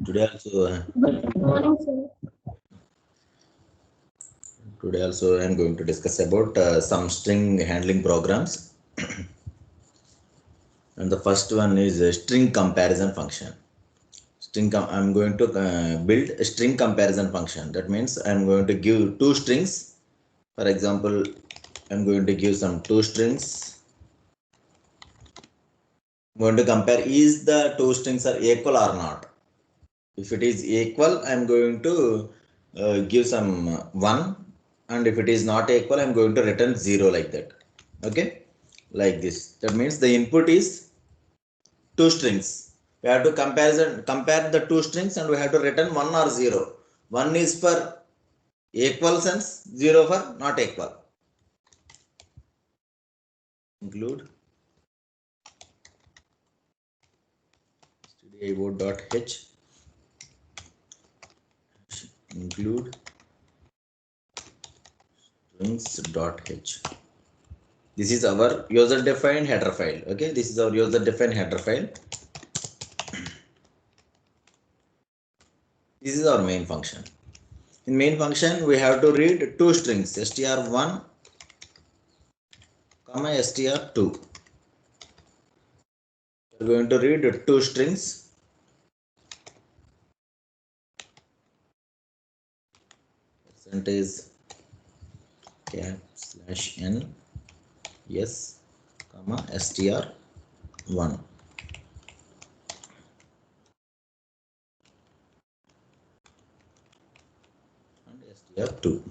Today also, Good morning, sir. today also I am going to discuss about some string handling programs. And the first one is a string comparison function. I'm going to build a string comparison function. That means I'm going to give two strings. For example, I'm going to give some two strings. I'm going to compare is the two strings are equal or not. If it is equal, I'm going to give some 1, and if it is not equal, I'm going to return 0 like that. Okay, like this. That means the input is two strings. We have to compare the two strings, and we have to return 1 or 0. 1 is for equal sense, 0 for not equal. Include stdio.h include strings.h. This is our user defined header file. Okay, this is our user defined header file. This is our main function. In main function, we have to read two strings, str1, str2. We are going to read two strings. Percentage cap /n yes, str1. And str2.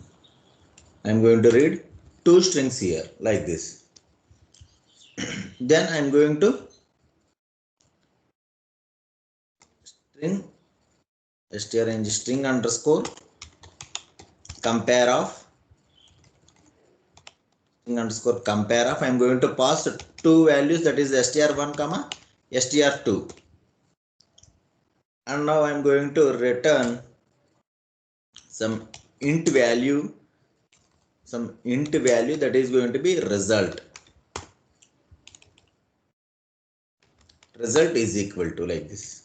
I am going to read two strings here like this. Then I am going to string underscore compare of I am going to pass two values, that is str1 comma str2, and now I am going to return some int value that is going to be result is equal to like this.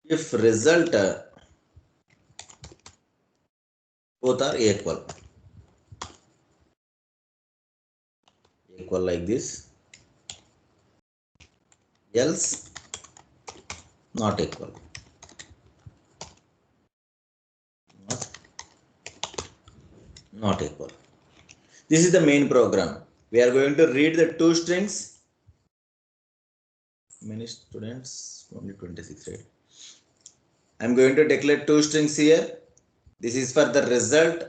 If result both are equal like this, else not equal. Not equal. This is the main program. We are going to read the two strings. Many students, only 26, right? I'm going to declare two strings here. This is for the result,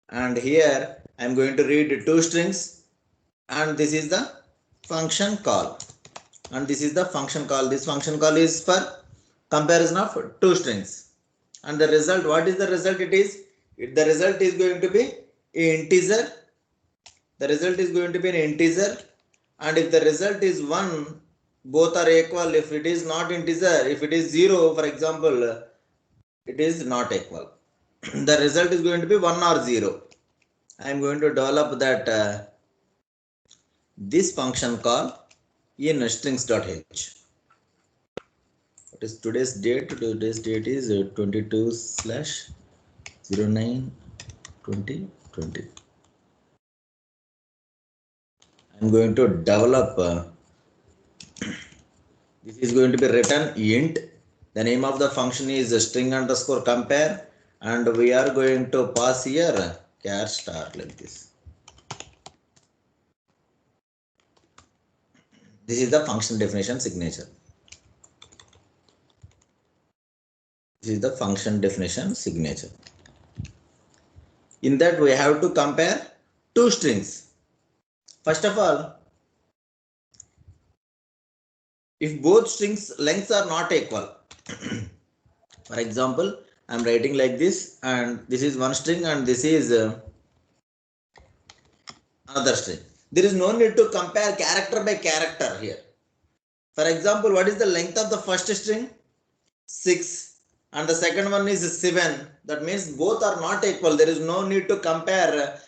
and here I'm going to read two strings, and this is the function call, and this is the function call. This function call is for comparison of two strings, and the result, what is the result? The result is going to be integer. The result is going to be an integer, and if the result is 1, both are equal. If it is not integer, if it is 0, for example, it is not equal. The result is going to be 1 or 0. I am going to develop that this function call in strings.h. What is today's date? Today's date is 22/09/2020. I am going to develop this is going to be written int. The name of the function is string underscore compare, and we are going to pass here char star like this. This is the function definition signature. This is the function definition signature. In that, we have to compare two strings. First of all, if both strings lengths are not equal, for example, I am writing like this, and this is one string, and this is another string. There is no need to compare character by character here. For example, what is the length of the first string? 6, and the second one is 7. That means both are not equal. There is no need to compare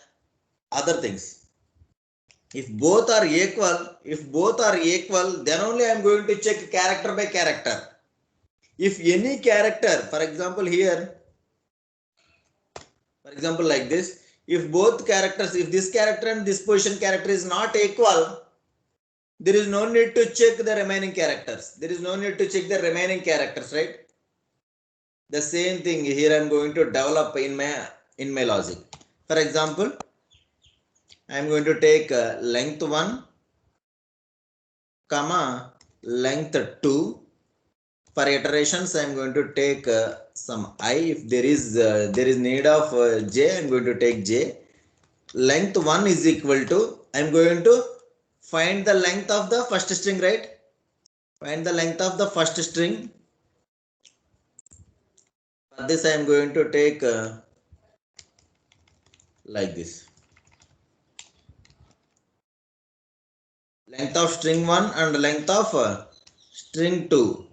other things. If both are equal, then only I am going to check character by character. If any character, for example here, for example like this, if both characters, if this character and this position character is not equal, there is no need to check the remaining characters. There is no need to check the remaining characters, right? The same thing here I am going to develop in my logic. For example, I am going to take length 1, comma length 2. For iterations, I am going to take some I. If there is need of j, I am going to take j. Length 1 is equal to, I am going to find the length of the first string, right? Find the length of the first string. For this, I am going to take like this. Length of string 1 and length of string 2.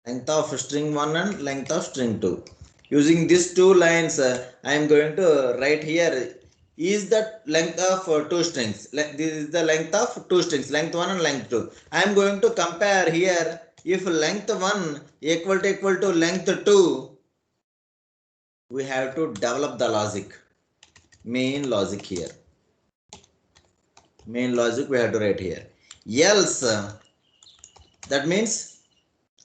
Length of string 1 and length of string 2. Using these two lines, I am going to write here is the length of two strings. This is the length of two strings, length 1 and length 2. I am going to compare here. If length 1 equal to length 2, we have to develop the logic, main logic here. Main logic we have to write here. Else, that means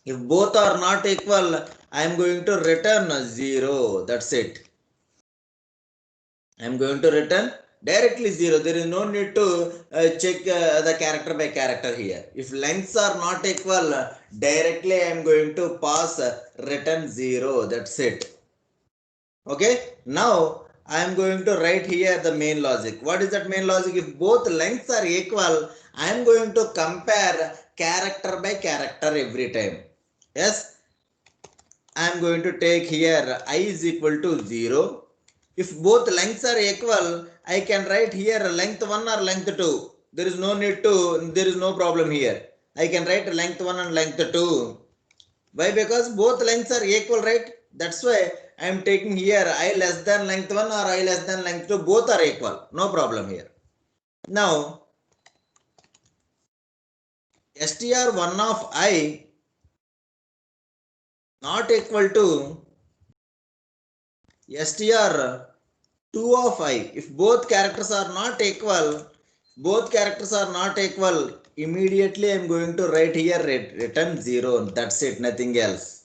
if both are not equal, I am going to return 0. That's it. I am going to return directly 0. There is no need to check the character by character here. If lengths are not equal, directly I am going to pass return 0. That's it. Okay. Now I am going to write here the main logic. What is that main logic? If both lengths are equal, I am going to compare character by character every time. Yes. I am going to take here I is equal to 0. If both lengths are equal, I can write here length 1 or length 2. There is no problem here. I can write length 1 and length 2. Why? Because both lengths are equal, right? That's why I am taking here I less than length 1 or I less than length 2. Both are equal. No problem here. Now, str1 of I not equal to str2 of I. If both characters are not equal, immediately I am going to write here return 0. That's it, nothing else.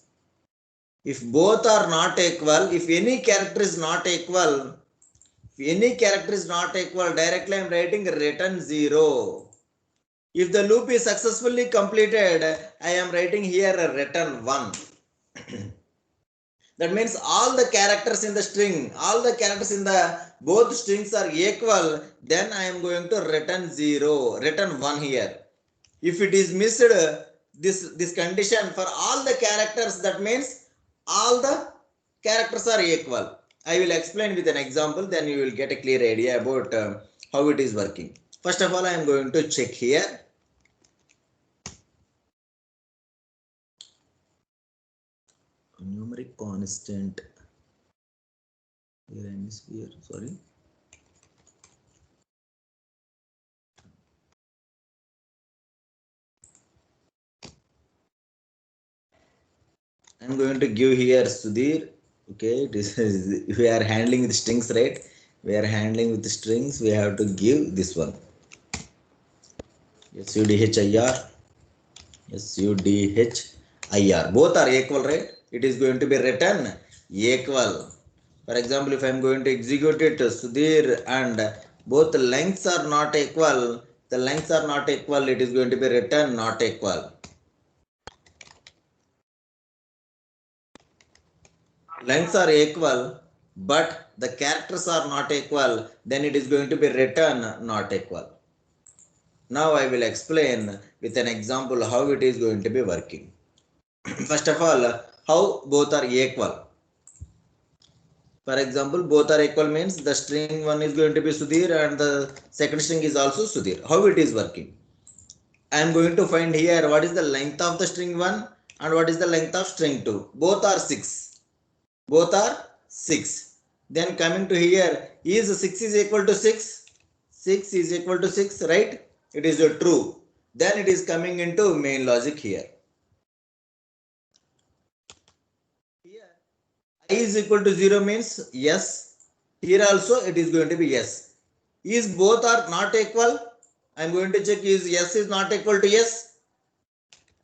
If both are not equal, if any character is not equal, directly I am writing return 0. If the loop is successfully completed, I am writing here return 1. That means all the characters in the string, both strings are equal, then I am going to return 0, return 1 here. If it is missed, this condition for all the characters, that means all the characters are equal. I will explain with an example, then you will get a clear idea about how it is working. First of all, I am going to check here. Numeric constant. Here I miss here, sorry. I am going to give here Sudhir. Okay, this is, we are handling with strings, right? We are handling with strings. We have to give this one. SUDHIR. SUDHIR. Both are equal, right? It is going to be written equal. For example, if I am going to execute it, Sudhir, and both lengths are not equal, it is going to be written not equal. Lengths are equal, but the characters are not equal, then it is going to be written not equal. Now I will explain with an example how it is going to be working. First of all, how both are equal. For example, both are equal means the string 1 is going to be Sudhir and the second string is also Sudhir. How it is working? I am going to find here what is the length of the string 1 and what is the length of string 2. Both are 6. Then coming to here, is 6 is equal to 6? 6 is equal to 6, right? It is true. Then it is coming into main logic here. Here, I is equal to 0 means yes. Here also it is going to be yes. Is both are not equal? I am going to check is yes is not equal to yes.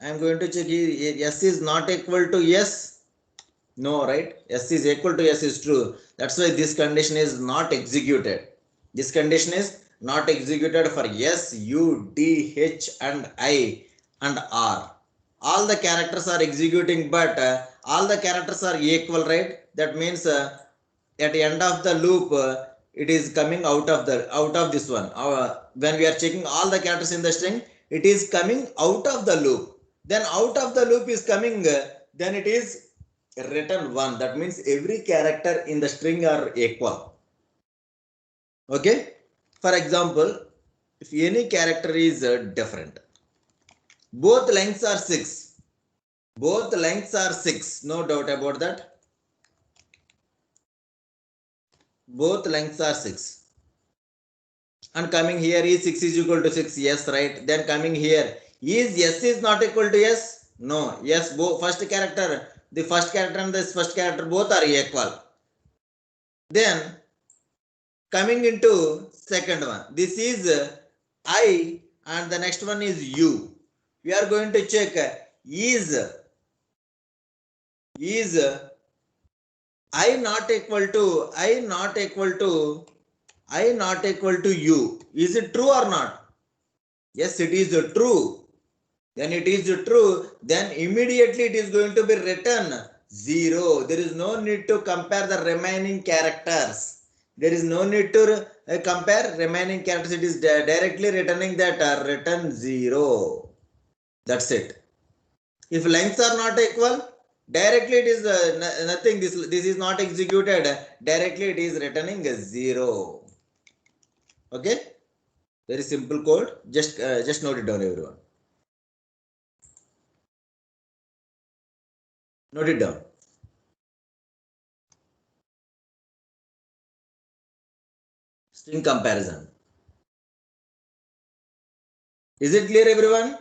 I am going to check yes is not equal to yes. No, right? S is equal to yes is true. That's why this condition is not executed. This condition is not executed for S, U, D, H and I and R. All the characters are executing, but all the characters are equal, right? That means at the end of the loop, it is coming out of this one. When we are checking all the characters in the string, it is coming out of the loop. Then out of the loop is coming, then it is written 1. That means every character in the string are equal. Okay. For example, if any character is different, both lengths are 6. Both lengths are 6. No doubt about that. Both lengths are 6. And coming here is 6 is equal to 6. Yes, right. Then coming here is yes is not equal to yes. No. Yes, both first character, the first character and this first character both are equal. Then coming into second one, this is I and the next one is U. We are going to check is I not equal to I not equal to U. Is it true or not? Yes, it is true. Then it is true. Then immediately it is going to be written 0. There is no need to compare the remaining characters. There is no need to compare remaining characters. It is directly returning that written 0. That's it. If lengths are not equal, directly it is nothing. This is not executed. Directly it is returning 0. Okay. Very simple code. Just note it down, everyone. Note it down. String comparison. Is it clear, everyone?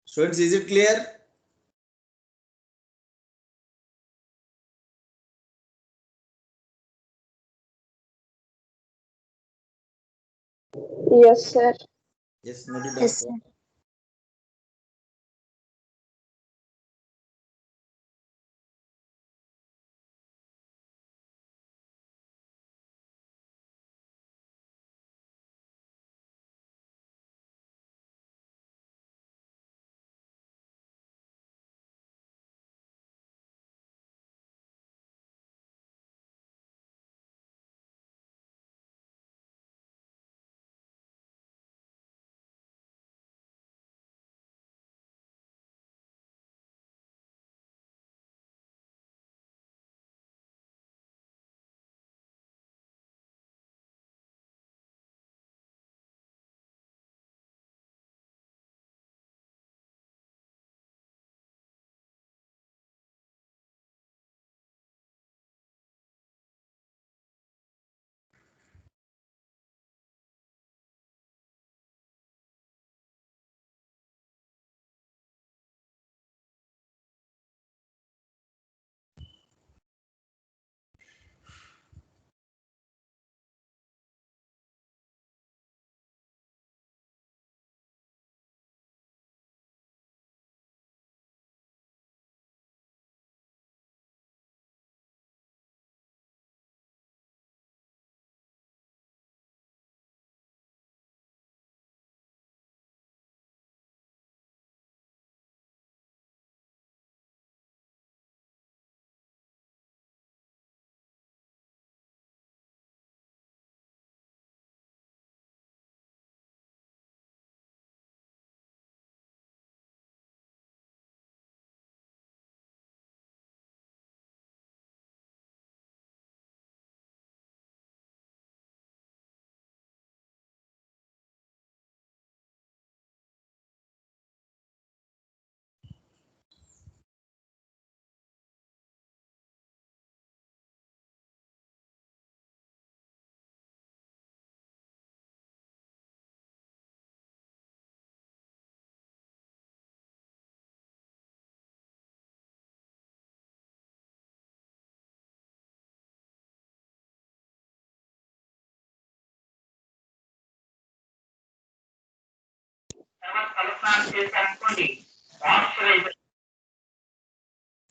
Students, is it clear? Yes, sir. Yes, note it down. Yes, sir.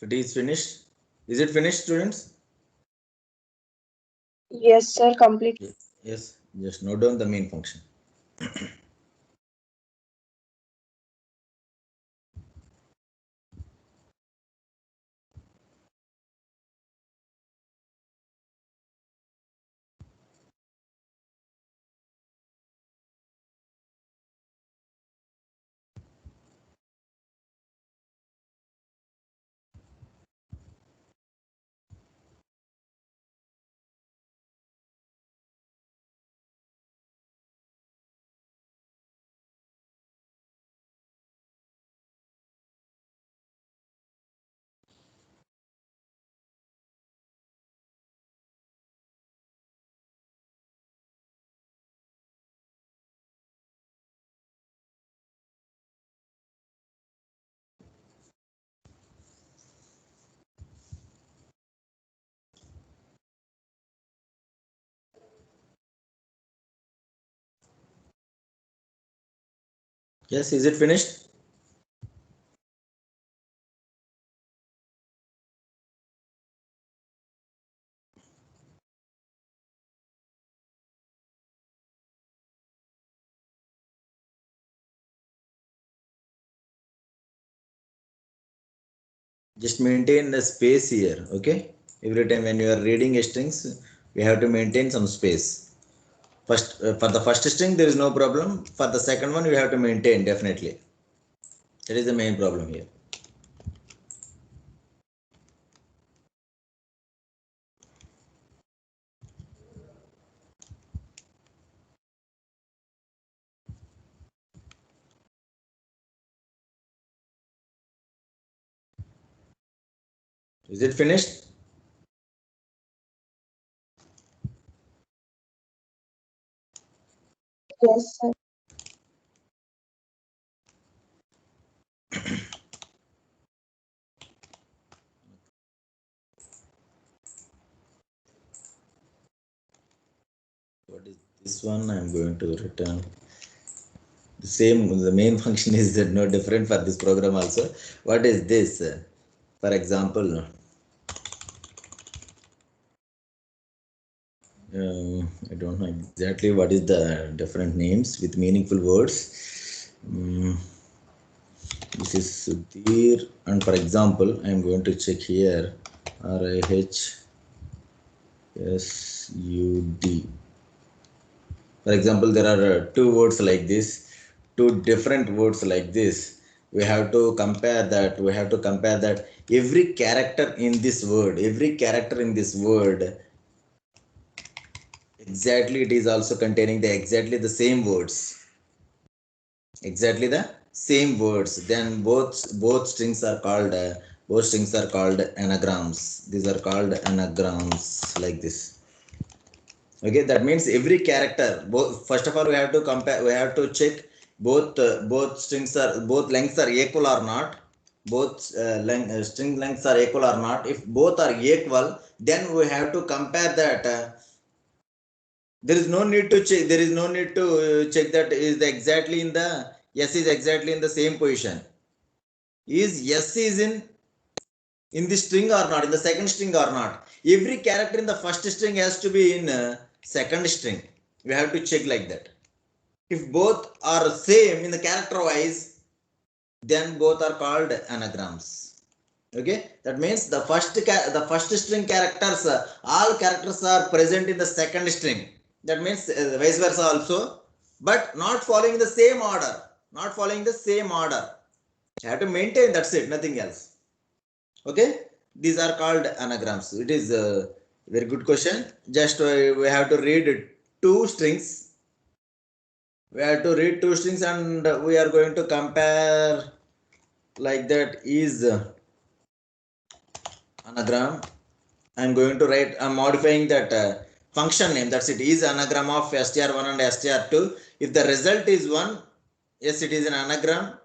It is finished. Is it finished, students? Yes, sir, complete. Yes. Just note down the main function. Yes. Is it finished? Just maintain the space here. Okay. Every time when you are reading strings, we have to maintain some space. First, for the first string there is no problem. For the second one you have to maintain definitely. That is the main problem here. Is it finished? Yes, sir. What is this one? I am going to return the same. The main function is no different for this program also. What is this? For example, I don't know exactly what is the different names with meaningful words. This is Sudhir, and for example I am going to check here RIHSUD. For example, there are two words like this, two different words like this. We have to compare that. We have to compare that every character in this word, exactly it is also containing the exactly the same words. Exactly the same words. Then both strings are called anagrams. These are called anagrams like this. Okay, that means every character, both, first of all we have to compare, we have to check both strings are, both lengths are equal or not. Both string lengths are equal or not. If both are equal, then we have to compare that. There is no need to check, check that is the exactly in the, yes is exactly in the same position. Is yes is in the string or not, in the second string or not. Every character in the first string has to be in second string. We have to check like that. If both are same in the character wise, then both are called anagrams. Okay, that means the first string characters, all characters are present in the second string. That means vice versa also, but not following the same order. Not following the same order. You have to maintain, that's it, nothing else. Okay, these are called anagrams. It is a very good question. Just we have to read two strings. We have to read two strings and we are going to compare like that. Is anagram. I'm going to write, I'm modifying that function name, that's it. Is anagram of str1 and str2. If the result is 1, yes it is an anagram.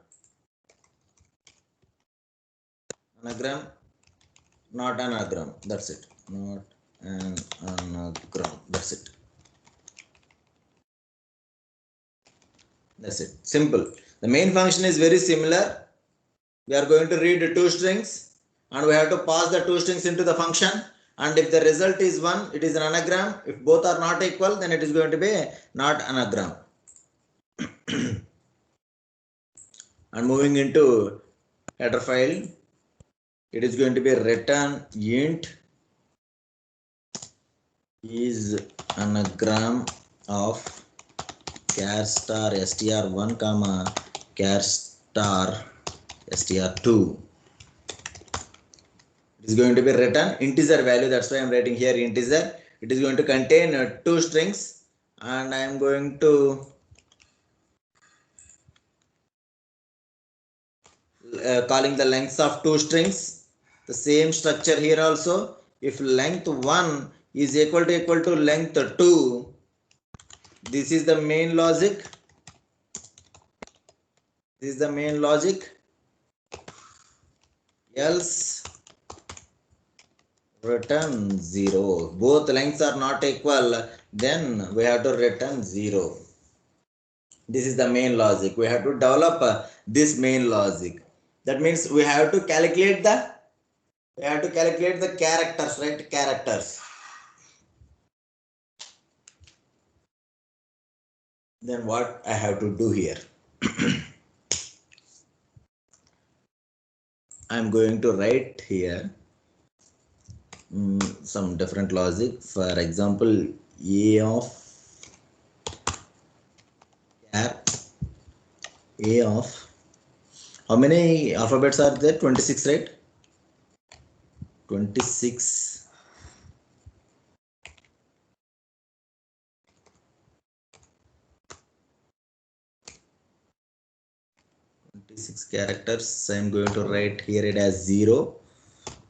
Anagram, not anagram, that's it. Not an anagram, that's it. That's it. Simple. The main function is very similar. We are going to read two strings and we have to pass the two strings into the function, and if the result is 1, it is an anagram. If both are not equal, then it is going to be not anagram. And moving into header file, it is going to be return int is anagram of char star str1 comma char star str2. It is going to be return integer value. That's why I am writing here integer. It is going to contain two strings, and I am going to calling the lengths of two strings. The same structure here also. If length 1 is equal to length 2, this is the main logic. This is the main logic. Else return 0. Both lengths are not equal, then we have to return 0. This is the main logic. We have to develop this main logic. That means we have to calculate the characters, right? Characters. Then what I have to do here? I'm going to write here some different logic. For example, a of how many alphabets are there? 26, right? 26. 26 characters. I'm going to write here it as 0,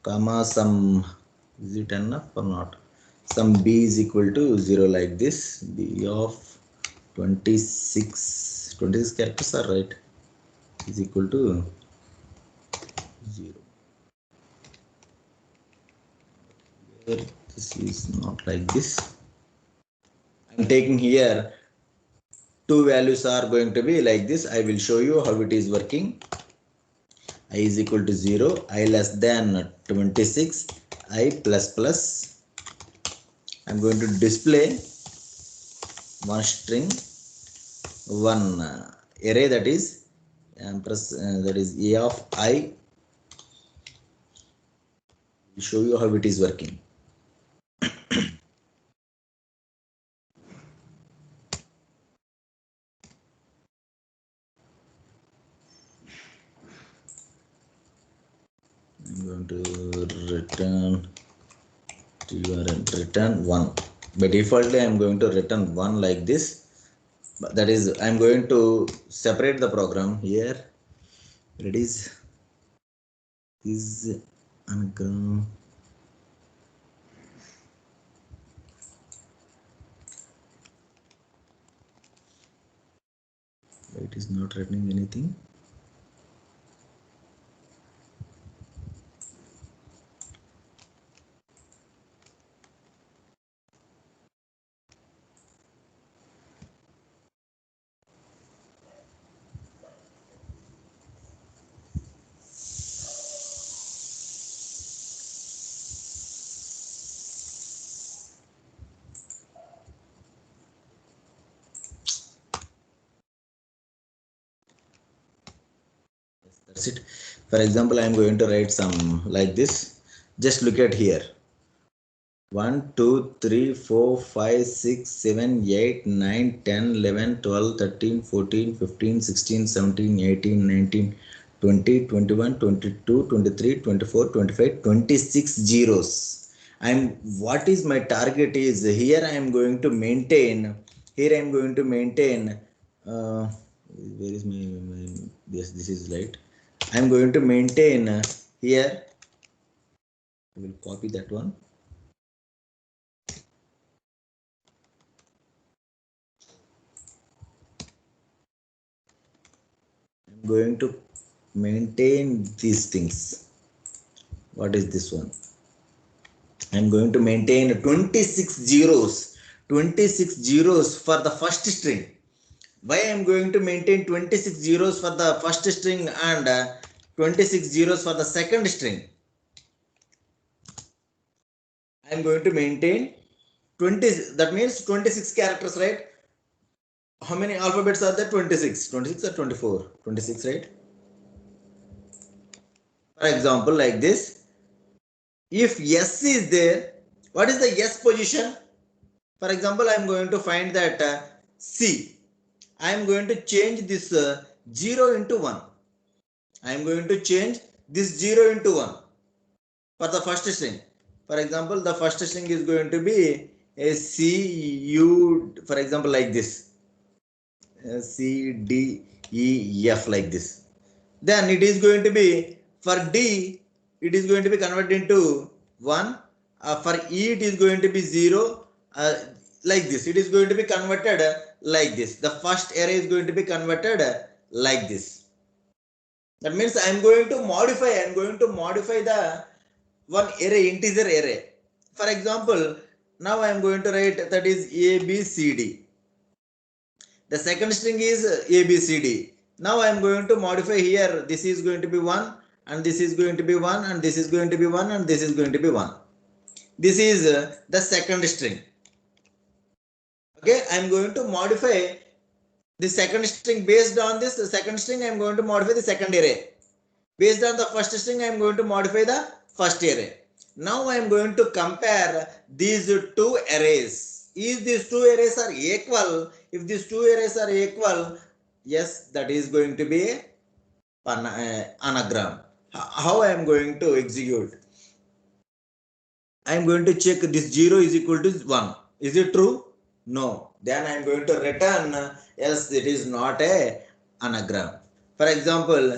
comma some, is it enough or not? Some b is equal to 0 like this. B of 26 characters are right, is equal to 0. Here this is not like this. I'm taking here two values are going to be like this. I will show you how it is working. I is equal to 0, I less than 26, I plus plus. I'm going to display one string, one array, that is that is a of I. Will show you how it is working. I'm going to return 1. By defaultly, I'm going to return 1 like this. But that is, I'm going to separate the program here. It is anagram. It is not returning anything. That's it. For example, I am going to write some like this. Just look at here. 1, 2, 3, 4, 5, 6, 7, 8, 9, 10, 11, 12, 13, 14, 15, 16, 17, 18, 19, 20, 21, 22, 23, 24, 25, 26 zeros. What is my target is here I am going to maintain, where is my yes, this is right. I am going to maintain here. I will copy that one. I'm going to maintain these things. What is this one? I'm going to maintain 26 zeros. 26 zeros for the first string. Why I am going to maintain 26 zeros for the first string and 26 zeros for the second string? I am going to maintain 20, that means 26 characters, right? How many alphabets are there? 26. 26 or 24? 26, right? For example, like this. If S is there, what is the S position? For example, I am going to find that C. I am going to change this 0 into 1. I am going to change this 0 into 1 for the first string. For example, the first string is going to be a C, U, for example, like this. C, D, E, F, like this. Then it is going to be, for D, it is going to be converted into 1. For E, it is going to be 0. Like this. It is going to be converted like this. The first array is going to be converted like this. That means I am going to modify the one array, integer array. For example, now I am going to write that is A, B, C, D. The second string is A, B, C, D. Now I am going to modify here. This is going to be 1 and this is going to be 1 and this is going to be 1 and this is going to be 1. This is the second string. Okay, I am going to modify the second string. Based on this second string, I am going to modify the second array. Based on the first string, I am going to modify the first array. Now I am going to compare these two arrays. If these two arrays are equal, yes, that is going to be an anagram. How I am going to execute? I am going to check this 0 is equal to 1. Is it true? No. Then I am going to return, yes, it is not a anagram. For example,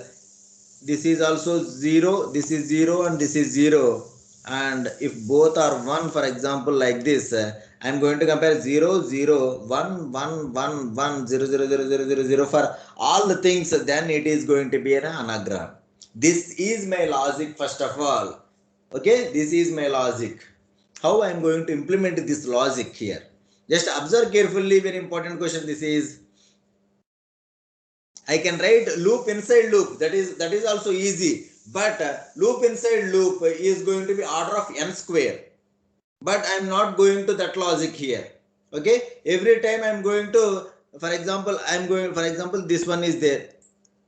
this is also 0, this is 0 and this is 0. And if both are 1, for example, like this, I am going to compare 0, 0, 1, 1, 1, 1, 0, 0, 0, 0, 0, 0 for all the things, then it is going to be an anagram. This is my logic first of all. Okay, this is my logic. How I am going to implement this logic here? Just observe carefully, very important question this is. I can write loop inside loop. That is also easy. But loop inside loop is going to be order of n square. But I am not going to that logic here. Okay. Every time I am going to, for example, this one is there.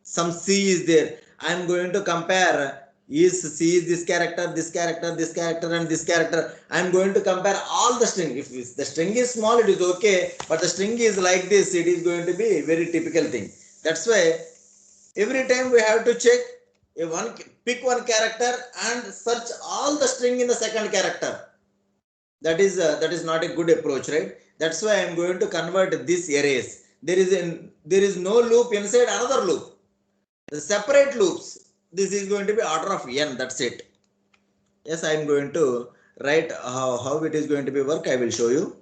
Some C is there. I am going to compare is C is this character, this character, this character, and this character. I am going to compare all the string. If the string is small, it is okay. But the string is like this, it is going to be a very typical thing. That's why every time we have to check pick one character and search all the string in the second character. That is not a good approach, right? That's why I am going to convert these arrays. There is no loop inside another loop. The separate loops. This is going to be order of n. That's it. Yes, I am going to write how it is going to be work. I will show you.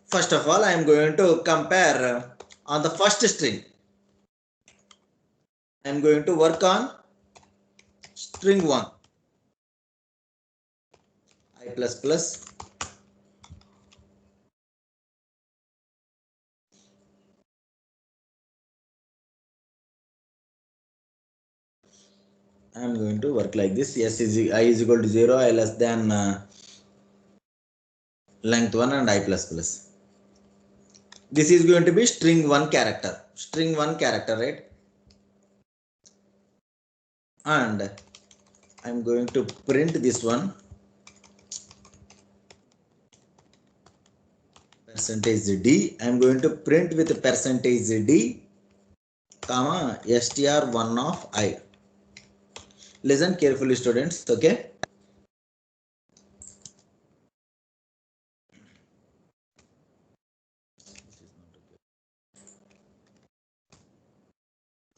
First of all, I am going to compare on the first string. I am going to work on string 1. I plus plus. I am going to work like this. Yes, I is equal to 0, I less than length 1 and I plus plus. This is going to be string 1 character. String 1 character, right? And I am going to print this one. Percentage D. I am going to print with percentage D, comma str1 of I. Listen carefully, students. Okay.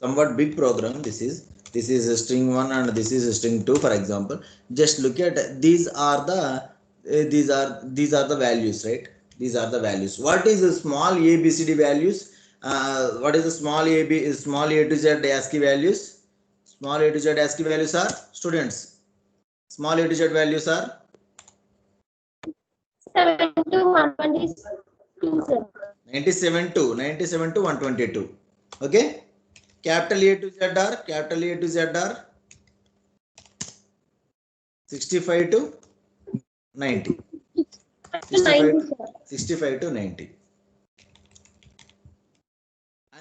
Somewhat big program. This is a string 1 and this is a string 2. For example, just look at these are the values, right? These are the values. What is the small ABCD values? What is the small a to z ASCII values? Small a to z ASCII values are, students. Small a to z values are 7 to 120. 97 to 122. Okay, capital A to Z are 65 to 90. 65 to 90.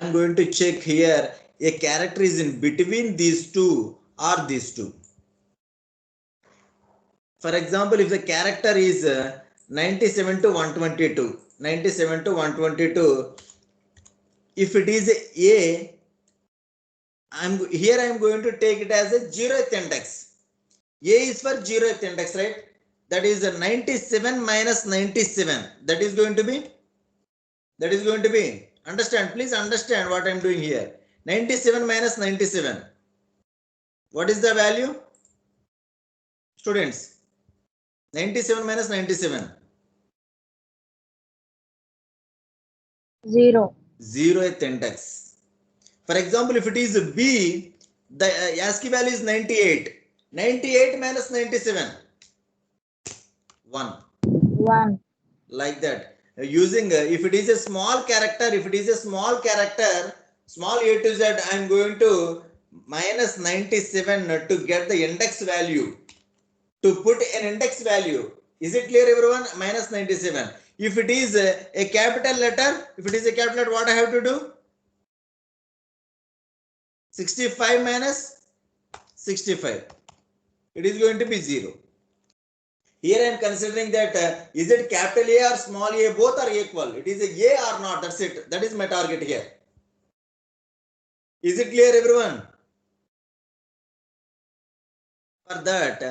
I'm going to check here a character is in between these two or these two. For example, if the character is 97 to 122, 97 to 122, if it is A, I'm going to take it as a 0th index. A is for 0th index, right? That is 97 minus 97. That is going to be, understand, please understand what I'm doing here. 97 minus 97. What is the value? Students, 97 minus 97. 0. 0th index. For example, if it is B, the ASCII value is 98. 98 minus 97. 1. 1. Like that. Using, if it is a small character, small A to Z, I am going to minus 97 to get the index value. To put an index value. Is it clear, everyone? Minus 97. If it is a capital letter, what I have to do? 65 minus 65. It is going to be 0. Here I am considering that is it capital A or small a, both are equal. It is a or not, that's it. That is my target here. Is it clear, everyone? For that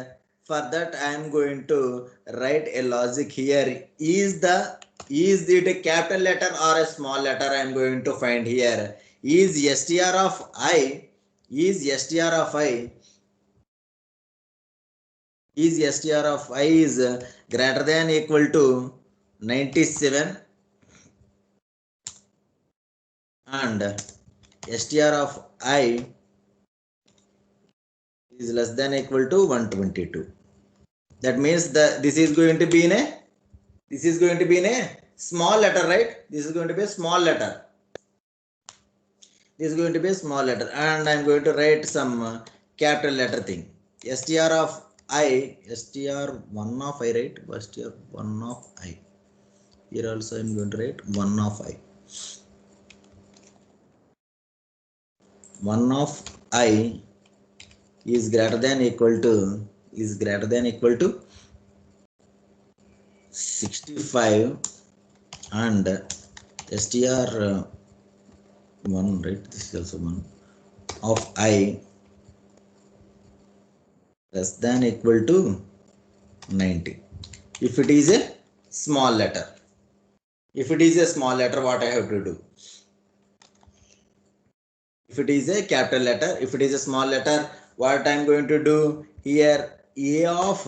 I am going to write a logic here. Is it a capital letter or a small letter? I am going to find here. Is str of I is greater than equal to 97 and str of I is less than equal to 122. That means this is going to be in a small letter, right? This is going to be a small letter. And I'm going to write some capital letter thing. str of I, str1 of I, right? str1 of I. Here also I'm going to write 1 of I. 1 of I is greater than equal to 65 and str 1, right? This is also 1 of I less than equal to 90. If it is a small letter, what I have to do? If it is a capital letter, if it is a small letter, what I am going to do here? A of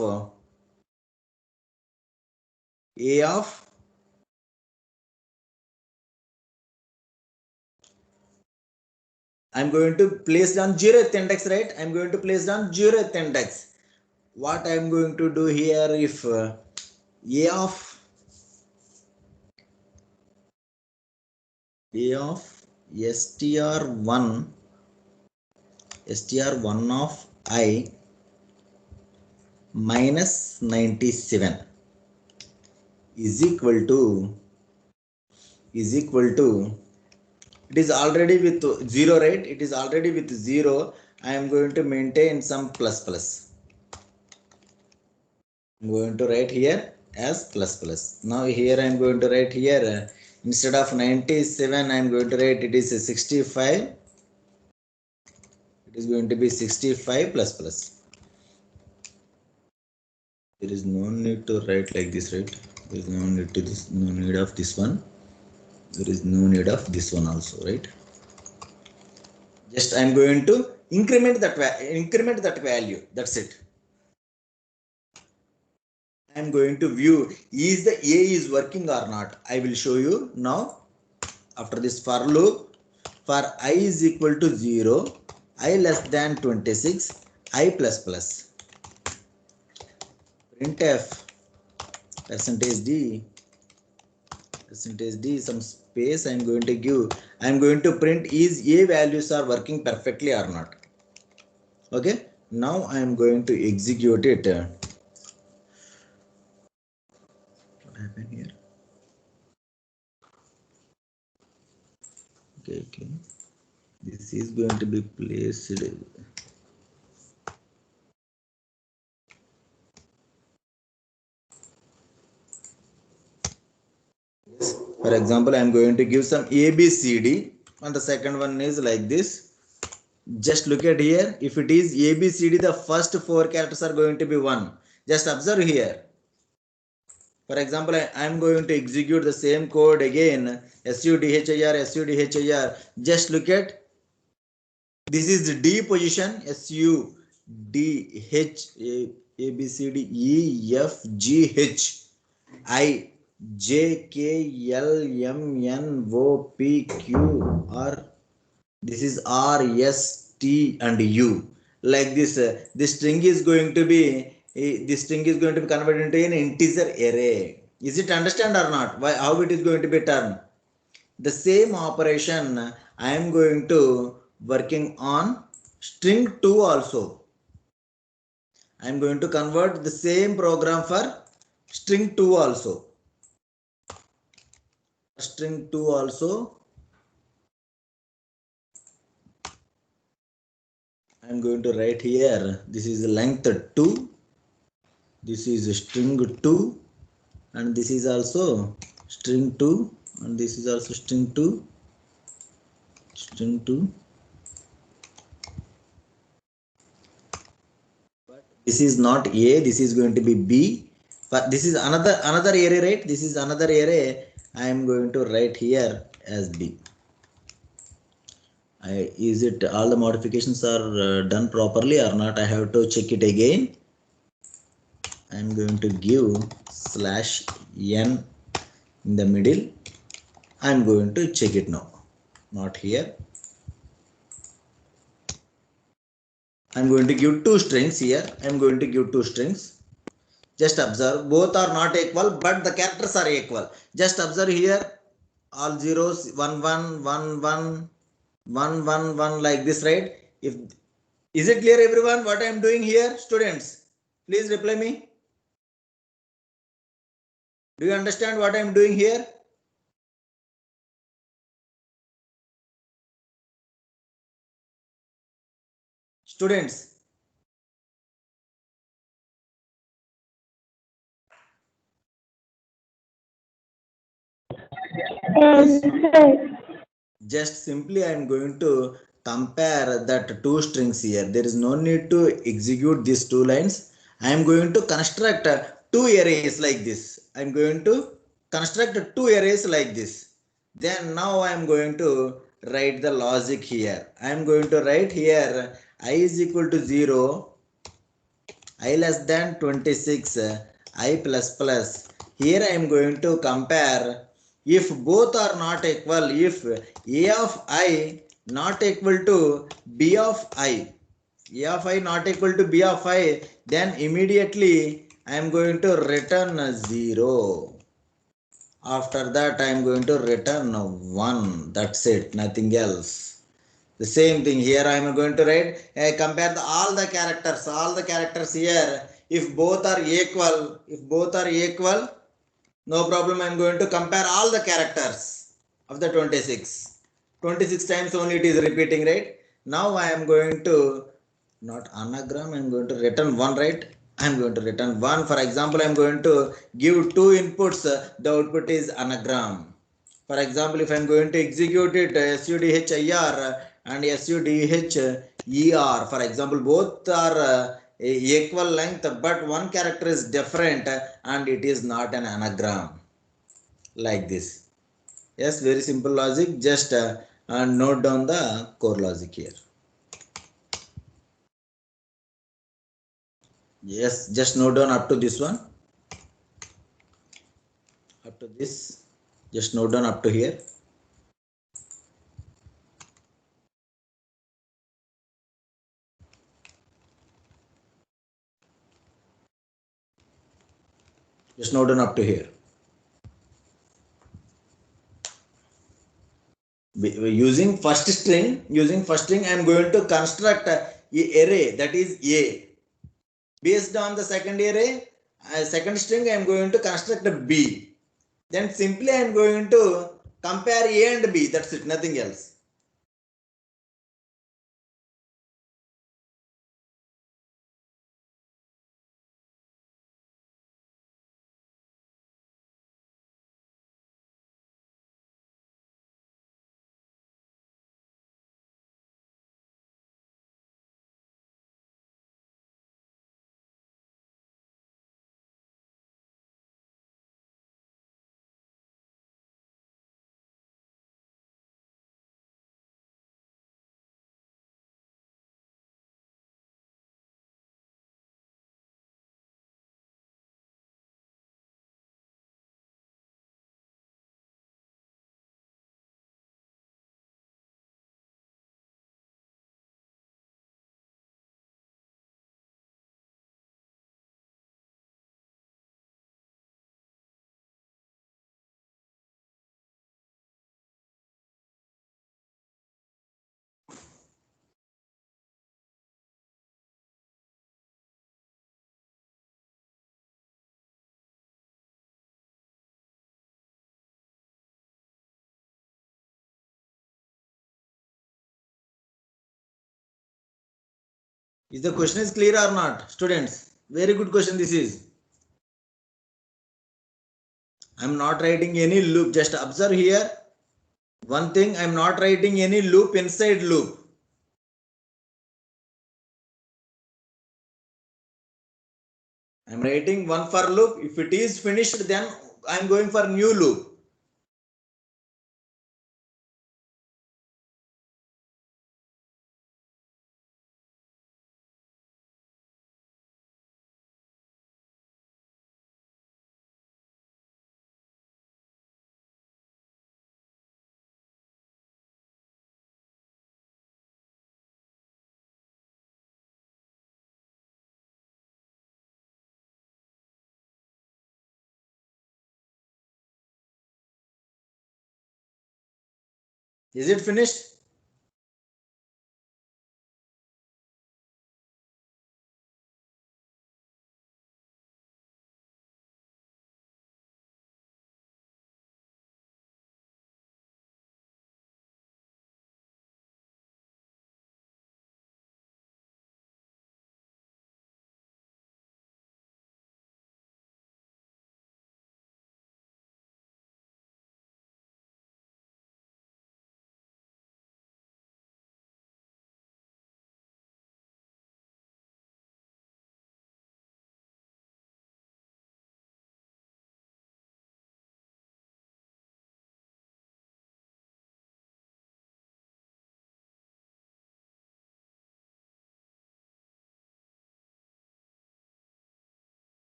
I'm going to place down 0th index, right? I'm going to place down 0th index. What I'm going to do here, if A of str1 of I minus 97 is equal to it is already with 0, right? It is already with 0. I am going to maintain some plus. I'm going to write here as plus. Now here I am going to write here instead of 97 I am going to write it is a 65. It is going to be 65 plus. There is no need to write like this, right? There is no need to no need of this one. There is no need of this one also, right? Just I am going to increment that value. That's it. I am going to view is the A is working or not. I will show you now. After this for loop, for I is equal to 0, I less than 26, I plus. Printf %d percentage d, some space I'm going to give. I'm going to print is a values are working perfectly or not. Okay, now I'm going to execute it. What happened here? Okay, this is going to be placed. For example, I'm going to give some A, B, C, D, and the second one is like this. Just look at here. If it is A, B, C, D, the first four characters are going to be 1. Just observe here. For example, I am going to execute the same code again. SUDHIR, SUDHIR. Just look at, this is the D position. SUDH, A, B, C, D, E, F, G, H, I, J, K, L, M, N, O, P, Q, R. This is R, S, T, and U. Like this, this string is going to be converted into an integer array. Is it understand or not? Why, how it is going to be turned? The same operation I am going to working on string 2 also. I am going to convert the same program for string 2 also. String 2 also I am going to write here. This is length 2. This is string 2, and this is also string 2, and this is also string 2, string 2. But this is not A, this is going to be B. But this is another array, right? This is another array. I am going to write here as B. Is it all the modifications are done properly or not? I have to check it again. I am going to give /n in the middle. I am going to check it now. Not here. I am going to give two strings here. I am going to give two strings. Just observe, both are not equal, but the characters are equal. Just observe here, all zeros, 1 1 1 1 1 1 1 like this, right? If is it clear, everyone, what I am doing here, students? Please reply me. Do you understand what I am doing here? Students, just simply I am going to compare that two strings here. There is no need to execute these two lines. I am going to construct two arrays like this. I am going to construct two arrays like this. Then now I am going to write the logic here. I am going to write here I is equal to 0, I less than 26, I plus plus. Here I am going to compare if both are not equal, if A of I not equal to B of I, A of I not equal to B of I, then immediately I am going to return 0. After that I am going to return 1. That's it, nothing else. The same thing here I am going to write, compare all the characters here. If both are equal, no problem. I am going to compare all the characters of the 26. 26 times only it is repeating, right? Now I am going to, not anagram, I am going to return 1, right? I am going to return 1. For example, I am going to give two inputs. The output is anagram. For example, if I am going to execute it SUDHIR and SUDHER, for example, both are equal length, but one character is different and it is not an anagram. Like this. Yes, very simple logic. Just note down the core logic here. Yes, just note down up to this one. Up to this. Just note down up to here. Just note down up to here. Using first string, I am going to construct a array that is A. Based on the second array, second string, I am going to construct a B. Then simply I am going to compare A and B. That's it, nothing else. Is the question is clear or not, students? Very good question this is. I am not writing any loop. Just observe here. One thing, I am not writing any loop inside loop. I am writing one for loop. If it is finished, then I am going for new loop. Is it finished?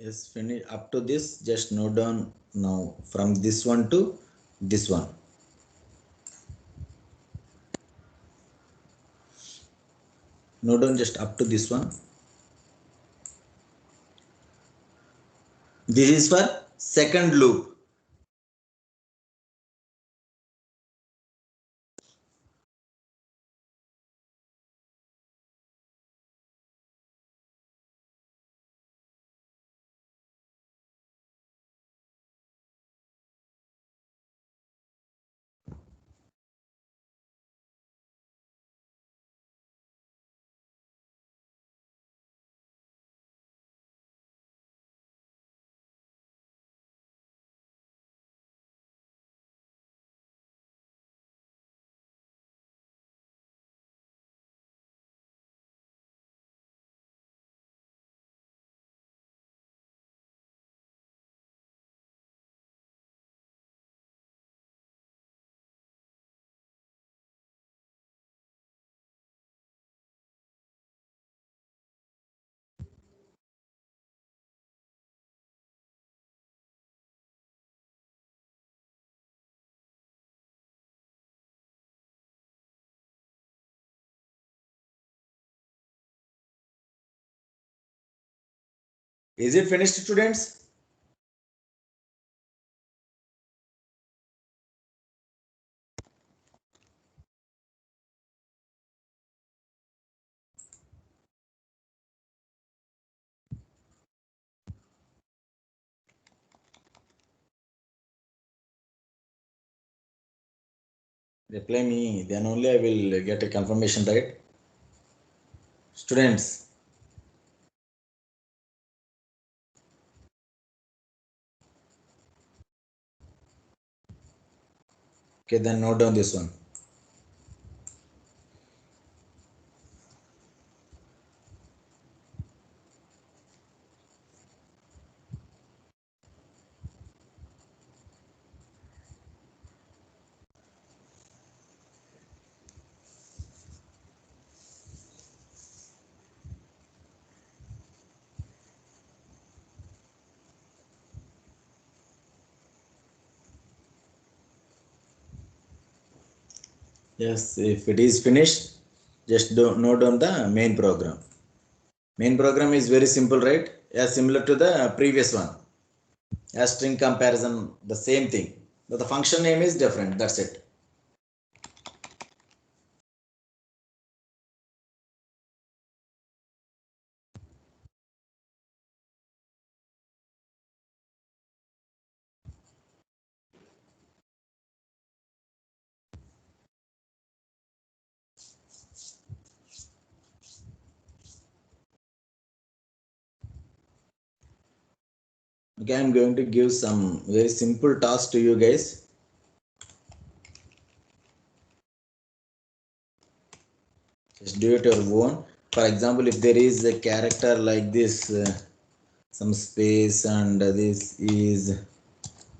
Yes, finish up to this. Just note down now from this one to this one. Note down just up to this one. This is for second loop. Is it finished, students? Reply me, then only I will get a confirmation, right? Students. Okay, then note down this one. Yes, if it is finished, just note down the main program. Main program is very simple, right? Yeah, similar to the previous one. As string comparison, the same thing. But the function name is different. That's it. Okay, I'm going to give some very simple task to you guys. Just do it your own. For example, if there is a character like this, some space, and this is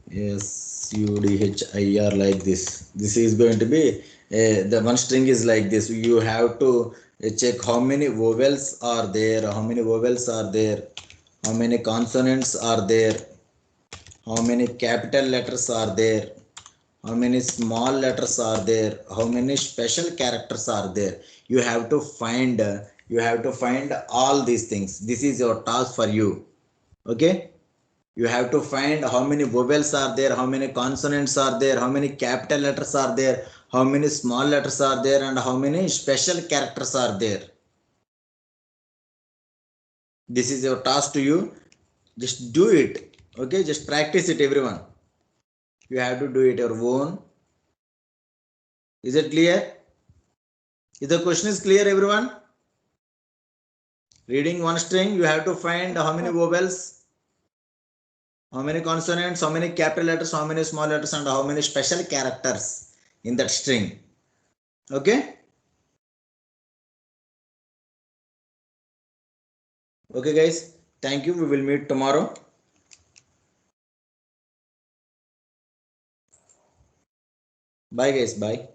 SUDHIR like this. This is going to be the one string is like this. You have to check how many vowels are there, how many vowels are there, how many consonants are there, how many capital letters are there, how many small letters are there, how many special characters are there. You have to find all these things. This is your task for you. Okay, you have to find how many vowels are there, how many consonants are there, how many capital letters are there, how many small letters are there, and how many special characters are there. This is your task to you. Just do it. Okay, just practice it, everyone. You have to do it your own. Is it clear? If the question is clear, everyone, reading one string, you have to find how many vowels, how many consonants, how many capital letters, how many small letters, and how many special characters in that string. Okay? Okay, guys. Thank you. We will meet tomorrow. Bye, guys. Bye.